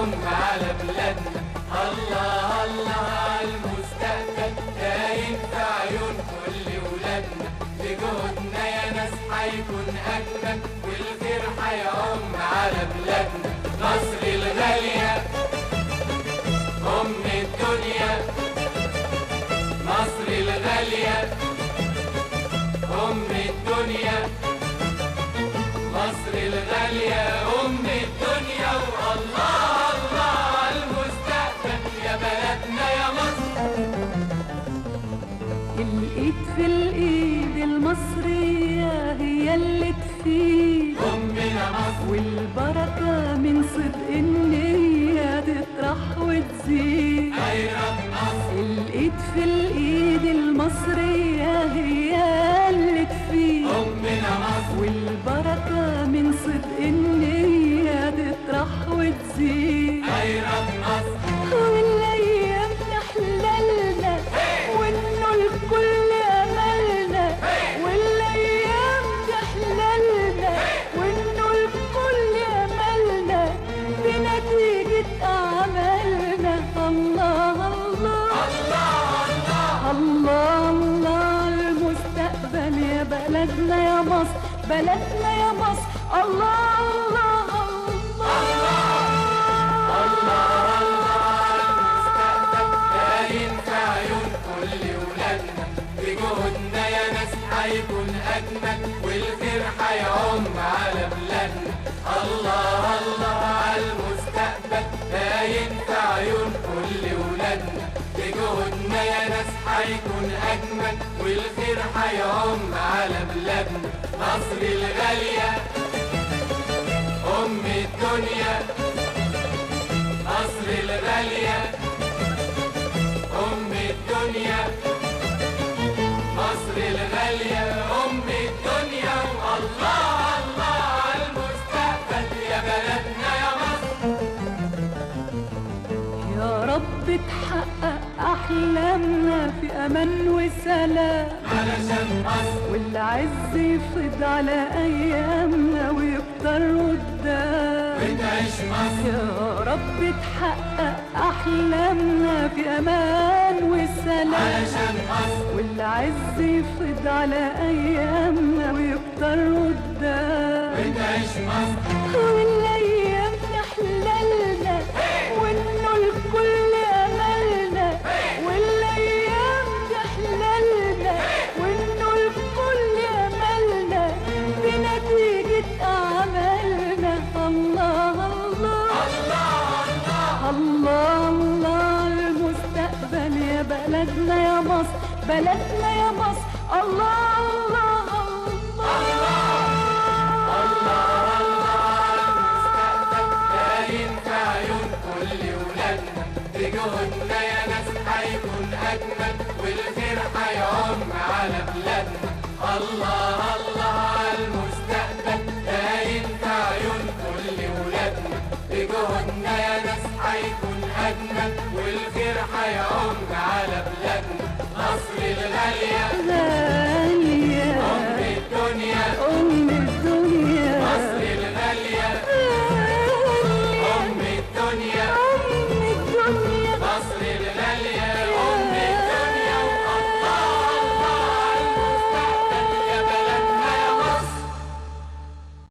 هيعم على بلادنا. الله الله عالمستقبل باين في عيون كل ولادنا، بجهودنا يا ناس هيكون أجمل والخير هيعم على بلادنا. مصر الغالية أم الدنيا، مصر الغالية أم الدنيا، مصر الغالية أم الدنيا. والله الله عالمستقبل يا بلدنا يا مصر. الإيد في الإيد المصرية هي اللي تفيد أمنا مصر، والبركة من صدق النية تطرح وتزيد. خيرات مصر، الإيد في الإيد المصرية هي اللي تفيد أمنا مصر، والبركة من صدق النية تطرح وتزيد. خيرات مصر، والأيام تحللنا وإنه الكل أملنا، والأيام تحللنا وإنه الكل أملنا بنتيجة أعمالنا. الله الله الله الله الله المستقبل يا بلدنا يا مصر، بلدنا يا مصر. الله الله الله المستقبل باين في عيون كل ولادنا، بجهودنا يا ناس هيكون أجمل والخير هيعم على بلادنا. الله الله عالمستقبل باين في عيون كل ولادنا، بجهودنا يا ناس هيكون أجمل والخير هيعم على بلادنا. مصر الغالية أم الدنيا، مصر الغالية أم الدنيا، مصر الغالية أم الدنيا. والله الله عالمستقبل يا بلدنا يا مصر. يا رب تحقق أحلامنا في أمان وسلام، علشان مصر والعز يفيض على أيامنا ويكتر قدام. وتعيش مصر، يا رب تحقق أحلامنا في أمان وسلام، علشان مصر والعز يفيض على أيامنا ويكتر قدام. وتعيش مصر، والأيام تحللنا وإنه الكل أملنا، والأيام تحللنا وإنه الكل أملنا بنتيجة أعمالنا. الله الله الله الله المستقبل يا بلدنا يا مصر، بلدنا يا مصر. الله الله باين في عيون كل ولادنا، بجهودنا يا ناس هيكون أجمل والخير هيعم على بلادنا. الله الله عالمستقبل باين في عيون كل ولادنا، بجهودنا يا ناس هيكون أجمل والخير هيعم على بلادنا. مصر الغالية